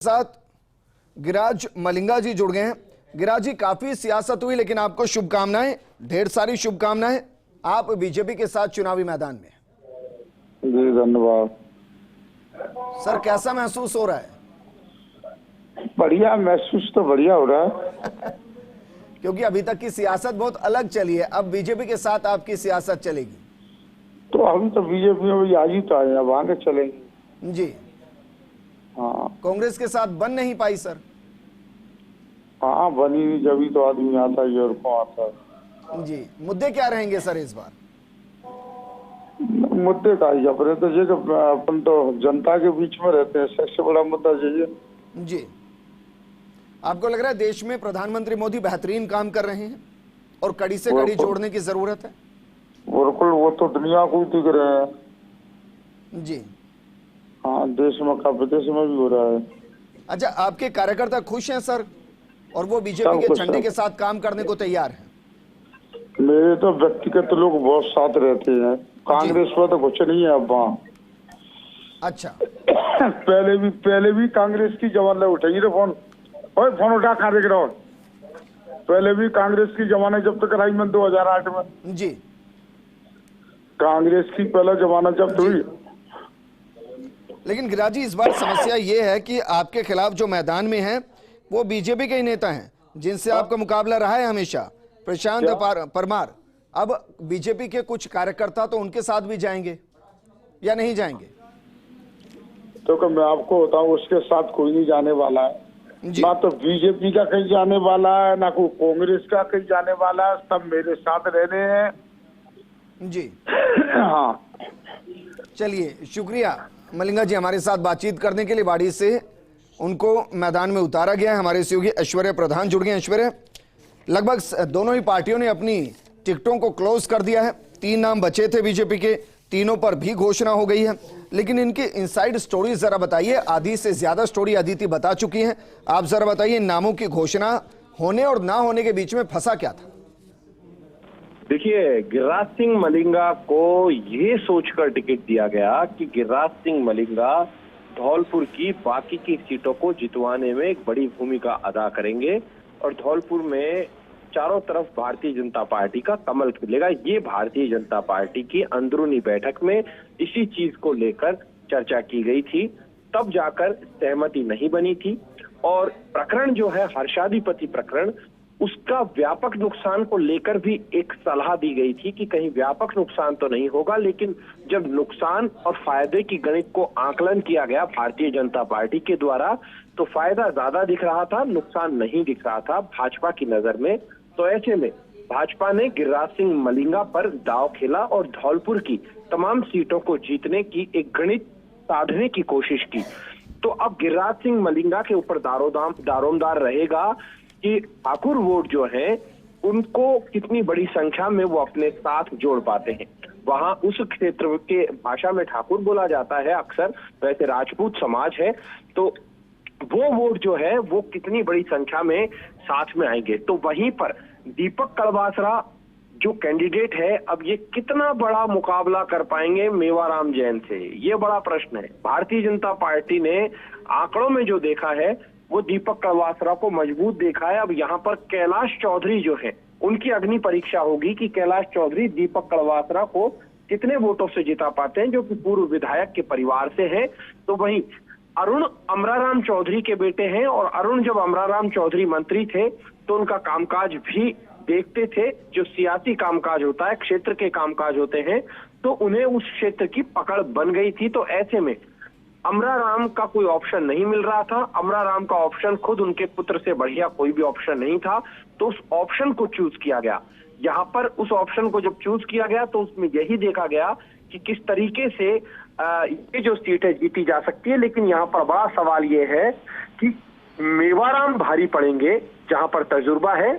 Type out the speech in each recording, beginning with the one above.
साथ गिरिराज मलिंगा जी जुड़ गए हैं। गिरिराज जी, काफी सियासत हुई लेकिन आपको शुभकामनाएं, ढेर सारी शुभकामनाएं। आप बीजेपी के साथ चुनावी मैदान में। जी धन्यवाद सर, कैसा महसूस हो रहा है? बढ़िया महसूस तो बढ़िया हो रहा है। क्योंकि अभी तक की सियासत बहुत अलग चली है, अब बीजेपी के साथ आपकी सियासत चलेगी। तो हम तो बीजेपी में आज ही तो आए, अब आगे चलेंगे। जी हाँ कांग्रेस के साथ बन नहीं पाई सर। हाँ, बनी नहीं, जब तो आदमी आता है और कौन आता है। जी, मुद्दे क्या रहेंगे सर इस बार? मुद्दे का ही अपने तो ये अपन तो जनता के बीच में रहते हैं, सबसे बड़ा मुद्दा यही है। जी, आपको लग रहा है देश में प्रधानमंत्री मोदी बेहतरीन काम कर रहे हैं और कड़ी से कड़ी जोड़ने की जरूरत है? बिल्कुल, वो तो दुनिया को ही दिख रहे हैं। जी हाँ, देश में का विदेश में भी हो रहा है। अच्छा, आपके कार्यकर्ता खुश हैं सर और वो बीजेपी के झंडे के साथ काम करने को तैयार हैं? मेरे तो व्यक्तिगत लोग बहुत साथ रहते हैं, कांग्रेस में तो कुछ नहीं है अब वहाँ। अच्छा पहले भी कांग्रेस की जवान उठाइए रे फोन, ओए फोन उठा, कहाँ देख रहा हो। पहले भी कांग्रेस की जमाने जब तक कराई मैं 2008 में। जी, कांग्रेस की पहला जमाना जब हुई। लेकिन गिरिराज जी, इस बार समस्या ये है कि आपके खिलाफ जो मैदान में है वो बीजेपी के ही नेता हैं जिनसे आपका मुकाबला रहा है हमेशा, प्रशांत परमार। अब बीजेपी के कुछ कार्यकर्ता तो उनके साथ भी जाएंगे या नहीं जाएंगे? तो मैं आपको बताऊं, उसके साथ कोई नहीं जाने वाला है। ना तो बीजेपी का कहीं जाने वाला है, ना कोई कांग्रेस का कहीं जाने वाला है, सब मेरे साथ रहने हैं। जी हाँ, चलिए, शुक्रिया मलिंगा जी हमारे साथ बातचीत करने के लिए। बाड़ी से उनको मैदान में उतारा गया है। हमारे सहयोगी ऐश्वर्या प्रधान जुड़ गए। ऐश्वर्या, लगभग दोनों ही पार्टियों ने अपनी टिकटों को क्लोज कर दिया है। 3 नाम बचे थे बीजेपी के, तीनों पर भी घोषणा हो गई है। लेकिन इनकी इनसाइड स्टोरी जरा बताइए। आधी से ज्यादा स्टोरी अदिति बता चुकी हैं, आप जरा बताइए, इन नामों की घोषणा होने और ना होने के बीच में फंसा क्या था? देखिए, गिरिराज सिंह मलिंगा को ये सोचकर टिकट दिया गया कि गिरिराज सिंह मलिंगा धौलपुर की बाकी की सीटों को जितवाने में एक बड़ी भूमिका अदा करेंगे और धौलपुर में चारों तरफ भारतीय जनता पार्टी का कमल खिलेगा। ये भारतीय जनता पार्टी की अंदरूनी बैठक में इसी चीज को लेकर चर्चा की गई थी, तब जाकर सहमति नहीं बनी थी। और प्रकरण जो है हर्षाधिपति प्रकरण, उसका व्यापक नुकसान को लेकर भी एक सलाह दी गई थी कि कहीं व्यापक नुकसान तो नहीं होगा। लेकिन जब नुकसान और फायदे की गणित को आकलन किया गया भारतीय जनता पार्टी के द्वारा, तो फायदा ज्यादा दिख रहा था, नुकसान नहीं दिख रहा था भाजपा की नजर में। तो ऐसे में भाजपा ने गिरिराज सिंह मलिंगा पर दांव खेला और धौलपुर की तमाम सीटों को जीतने की एक गणित साधने की कोशिश की। तो अब गिरिराज सिंह मलिंगा के ऊपर दारोमदार रहेगा कि ठाकुर वोट जो है उनको कितनी बड़ी संख्या में वो अपने साथ जोड़ पाते हैं। वहां उस क्षेत्र के भाषा में ठाकुर बोला जाता है अक्सर, वैसे राजपूत समाज है, तो वो वोट जो है वो कितनी बड़ी संख्या में साथ में आएंगे। तो वहीं पर दीपक कड़वासरा जो कैंडिडेट है, अब ये कितना बड़ा मुकाबला कर पाएंगे मेवाराम जैन से, ये बड़ा प्रश्न है। भारतीय जनता पार्टी ने आंकड़ों में जो देखा है वो दीपक कड़वासरा को मजबूत देखा है। अब यहाँ पर कैलाश चौधरी जो है उनकी अग्नि परीक्षा होगी कि कैलाश चौधरी दीपक कड़वासरा को कितने वोटों से जिता पाते हैं, जो कि पूर्व विधायक के परिवार से है। तो वहीं अरुण अमराराम चौधरी के बेटे हैं और अरुण जब अमराराम चौधरी मंत्री थे तो उनका कामकाज भी देखते थे। जो सियासी कामकाज होता है, क्षेत्र के कामकाज होते हैं, तो उन्हें उस क्षेत्र की पकड़ बन गई थी। तो ऐसे में अमराराम का कोई ऑप्शन नहीं मिल रहा था। अमराराम का ऑप्शन खुद उनके पुत्र से बढ़िया कोई भी ऑप्शन नहीं था, तो उस ऑप्शन को चूज किया गया। यहाँ पर उस ऑप्शन को जब चूज किया गया तो उसमें यही देखा गया कि किस तरीके से ये जो सीट है जीती जा सकती है। लेकिन यहाँ पर बड़ा सवाल ये है कि मेवाराम भारी पड़ेंगे जहां पर तजुर्बा है,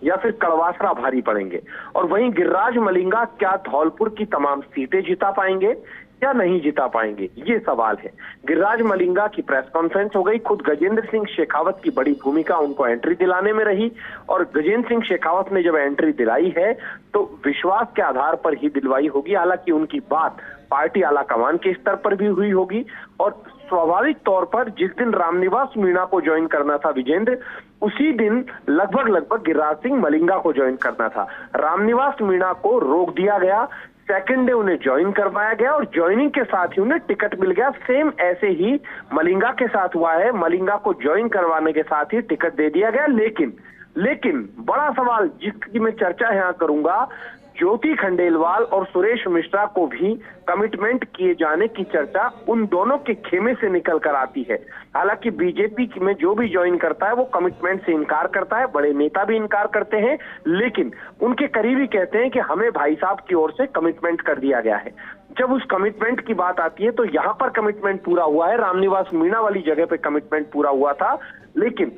या फिर कड़वासरा भारी पड़ेंगे। और वहीं गिरिराज मलिंगा क्या धौलपुर की तमाम सीटें जिता पाएंगे या नहीं जिता पाएंगे, ये सवाल है। गिरिराज मलिंगा की प्रेस कॉन्फ्रेंस हो गई, खुद गजेंद्र सिंह शेखावत की बड़ी भूमिका उनको एंट्री दिलाने में रही। और गजेंद्र सिंह शेखावत ने जब एंट्री दिलाई है तो विश्वास के आधार पर ही दिलवाई होगी। हालांकि उनकी बात पार्टी आला कमान के स्तर पर भी हुई होगी और स्वाभाविक तौर पर जिस दिन रामनिवास मीणा को ज्वाइन करना था विजेंद्र, उसी दिन लगभग गिरिराज सिंह मलिंगा को ज्वाइन करना था। रामनिवास मीणा को रोक दिया गया, सेकंड डे उन्हें ज्वाइन करवाया गया और ज्वाइनिंग के साथ ही उन्हें टिकट मिल गया। सेम ऐसे ही मलिंगा के साथ हुआ है, मलिंगा को ज्वाइन करवाने के साथ ही टिकट दे दिया गया। लेकिन बड़ा सवाल जिसकी मैं चर्चा यहां करूंगा, ज्योति खंडेलवाल और सुरेश मिश्रा को भी कमिटमेंट किए जाने की चर्चा उन दोनों के खेमे से निकल कर आती है। हालांकि बीजेपी में जो भी ज्वाइन करता है वो कमिटमेंट से इनकार करता है, बड़े नेता भी इनकार करते हैं, लेकिन उनके करीबी कहते हैं कि हमें भाई साहब की ओर से कमिटमेंट कर दिया गया है। जब उस कमिटमेंट की बात आती है तो यहां पर कमिटमेंट पूरा हुआ है, रामनिवास मीणा वाली जगह पे कमिटमेंट पूरा हुआ था, लेकिन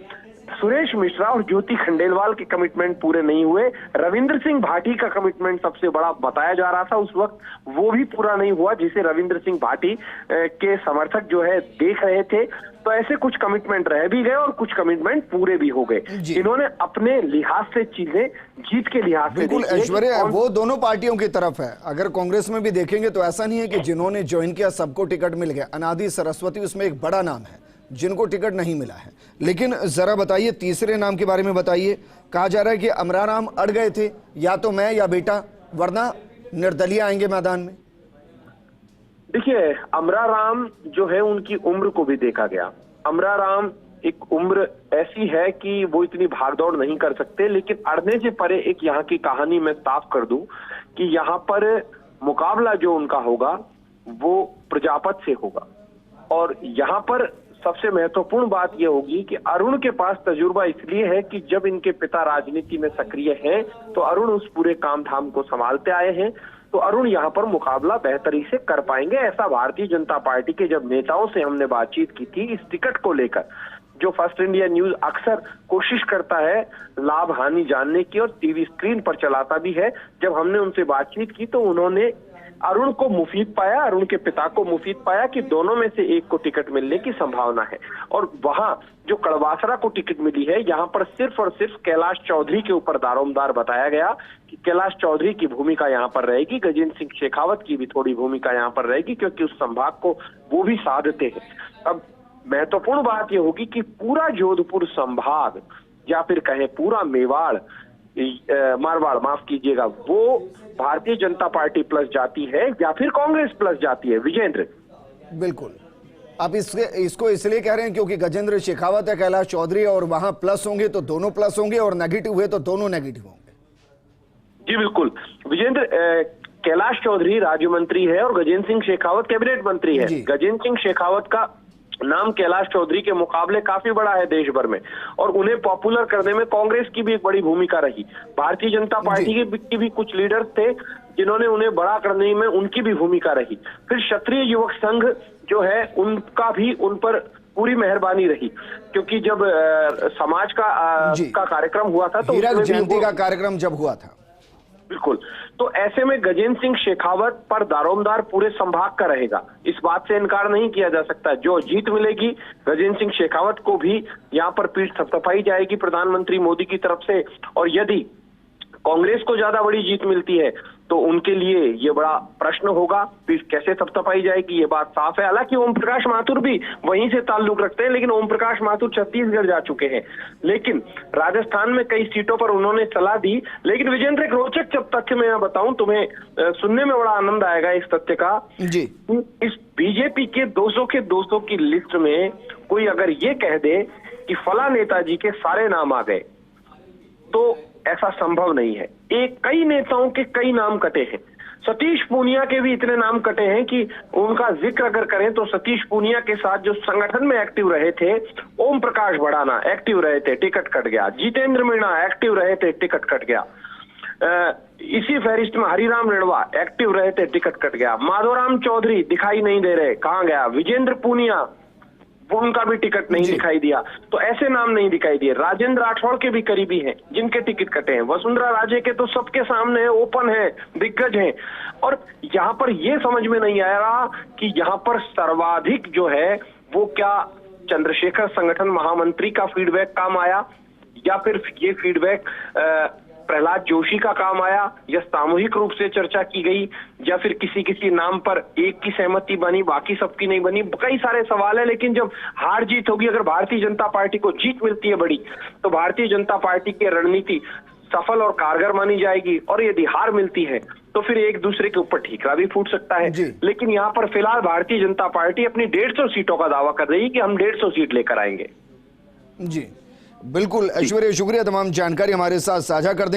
सुरेश मिश्रा और ज्योति खंडेलवाल के कमिटमेंट पूरे नहीं हुए। रविंद्र सिंह भाटी का कमिटमेंट सबसे बड़ा बताया जा रहा था उस वक्त, वो भी पूरा नहीं हुआ जिसे रविंद्र सिंह भाटी के समर्थक जो है देख रहे थे। तो ऐसे कुछ कमिटमेंट रह भी गए और कुछ कमिटमेंट पूरे भी हो गए। इन्होंने अपने लिहाज से चीजें जीत के लिहाज से बिल्कुल ऐश्वर्या, वो दोनों पार्टियों की तरफ है। अगर कांग्रेस में भी देखेंगे तो ऐसा नहीं है कि जिन्होंने ज्वाइन किया सबको टिकट मिल गया। अनादि सरस्वती उसमें एक बड़ा नाम है जिनको टिकट नहीं मिला है। लेकिन जरा बताइए तीसरे नाम के बारे में बताइए। कहा जा रहा है कि अमराराम अड़ गए थे, या तो मैं या बेटा, वरना निर्दलीय आएंगे मैदान में। देखिए, अमराराम जो है उनकी उम्र को भी देखा गया। अमराराम एक उम्र ऐसी है कि वो इतनी भागदौड़ नहीं कर सकते, लेकिन अड़ने से परे एक यहाँ की कहानी मैं साफ कर दूं कि यहाँ पर मुकाबला जो उनका होगा वो प्रजापत से होगा। और यहाँ पर सबसे महत्वपूर्ण बात यह होगी कि अरुण के पास तजुर्बा इसलिए है कि जब इनके पिता राजनीति में सक्रिय हैं तो अरुण उस पूरे काम धाम को संभालते आए हैं, तो अरुण यहाँ पर मुकाबला बेहतरी से कर पाएंगे। ऐसा भारतीय जनता पार्टी के जब नेताओं से हमने बातचीत की थी इस टिकट को लेकर, जो फर्स्ट इंडिया न्यूज अक्सर कोशिश करता है लाभ हानि जानने की और टीवी स्क्रीन पर चलाता भी है, जब हमने उनसे बातचीत की तो उन्होंने अरुण को मुफीद पाया, अरुण के पिता को मुफीद पाया कि दोनों में से एक को टिकट मिलने की संभावना है। और वहां जो कड़वासरा को टिकट मिली है, यहाँ पर सिर्फ और सिर्फ कैलाश चौधरी के ऊपर दारोमदार बताया गया कि कैलाश चौधरी की भूमिका यहाँ पर रहेगी, गजेंद्र सिंह शेखावत की भी थोड़ी भूमिका यहाँ पर रहेगी, क्योंकि उस संभाग को वो भी साधते हैं। अब महत्वपूर्ण बात यह होगी कि पूरा जोधपुर संभाग या फिर कहें पूरा मेवाड़, मारवाड़ माफ कीजिएगा, वो भारतीय जनता पार्टी प्लस जाती है या फिर कांग्रेस प्लस जाती है। विजेंद्र, बिल्कुल आप इसको इसलिए कह रहे हैं क्योंकि गजेंद्र शेखावत है, कैलाश चौधरी, और वहां प्लस होंगे तो दोनों प्लस होंगे और नेगेटिव हुए तो दोनों नेगेटिव होंगे। जी बिल्कुल विजेंद्र, कैलाश चौधरी राज्य मंत्री है और गजेंद्र सिंह शेखावत कैबिनेट मंत्री है। गजेंद्र सिंह शेखावत का नाम कैलाश चौधरी के मुकाबले काफी बड़ा है देश भर में, और उन्हें पॉपुलर करने में कांग्रेस की भी एक बड़ी भूमिका रही। भारतीय जनता पार्टी के भी कुछ लीडर्स थे जिन्होंने उन्हें बड़ा करने में उनकी भी भूमिका रही। फिर क्षत्रिय युवक संघ जो है उनका भी उन पर पूरी मेहरबानी रही, क्योंकि जब समाज का कार्यक्रम हुआ था तो हीरक जयंती का कार्यक्रम जब हुआ था, बिल्कुल, तो ऐसे में गजेंद्र सिंह शेखावत पर दारोमदार पूरे संभाग का रहेगा, इस बात से इनकार नहीं किया जा सकता। जो जीत मिलेगी गजेंद्र सिंह शेखावत को भी यहाँ पर पीठ थपथपाई जाएगी प्रधानमंत्री मोदी की तरफ से, और यदि कांग्रेस को ज्यादा बड़ी जीत मिलती है तो उनके लिए ये बड़ा प्रश्न होगा, फिर कैसे थपथपाई जाएगी ये बात साफ है। हालांकि ओम प्रकाश माथुर भी वहीं से ताल्लुक रखते हैं, लेकिन ओम प्रकाश माथुर छत्तीसगढ़ जा चुके हैं, लेकिन राजस्थान में कई सीटों पर उन्होंने सलाह दी। लेकिन विजेंद्र, एक रोचक जब तथ्य मैं बताऊं तुम्हें, सुनने में बड़ा आनंद आएगा इस तथ्य का जी। इस बीजेपी के 200 की लिस्ट में कोई अगर ये कह दे कि फला नेताजी के सारे नाम आ गए, तो ऐसा संभव नहीं है। कई नेताओं के कई नाम कटे हैं, सतीश पूनिया के भी इतने नाम कटे हैं कि उनका जिक्र अगर करें तो सतीश पूनिया के साथ जो संगठन में एक्टिव रहे थे, ओम प्रकाश भड़ाना एक्टिव रहे थे, टिकट कट गया। जितेंद्र मीणा एक्टिव रहे थे, टिकट कट गया। इसी फहरिस्त में हरिराम रेणवा एक्टिव रहे थे, टिकट कट गया। माधोराम चौधरी दिखाई नहीं दे रहे, कहां गया? विजेंद्र पूनिया, वो उनका भी टिकट नहीं दिखाई दिया। तो ऐसे नाम नहीं दिखाई दिए। राजेंद्र राठौड़ के भी करीबी हैं जिनके टिकट कटे हैं। वसुंधरा राजे के तो सबके सामने है, ओपन है, दिग्गज हैं। और यहाँ पर ये समझ में नहीं आ रहा कि यहाँ पर सर्वाधिक जो है वो क्या चंद्रशेखर संगठन महामंत्री का फीडबैक काम आया, या फिर ये फीडबैक प्रहलाद जोशी का काम आया, या सामूहिक रूप से चर्चा की गई, या फिर किसी किसी नाम पर एक की सहमति बनी, बाकी सबकी नहीं बनी? कई सारे सवाल है। लेकिन जब हार जीत होगी, अगर भारतीय जनता पार्टी को जीत मिलती है बड़ी, तो भारतीय जनता पार्टी की रणनीति सफल और कारगर मानी जाएगी। और यदि हार मिलती है तो फिर एक दूसरे के ऊपर ठीकरा भी फूट सकता है। लेकिन यहाँ पर फिलहाल भारतीय जनता पार्टी अपनी 150 सीटों का दावा कर रही है कि हम 150 सीट लेकर आएंगे। जी बिल्कुल ऐश्वर्या, शुक्रिया तमाम जानकारी हमारे साथ साझा कर दें।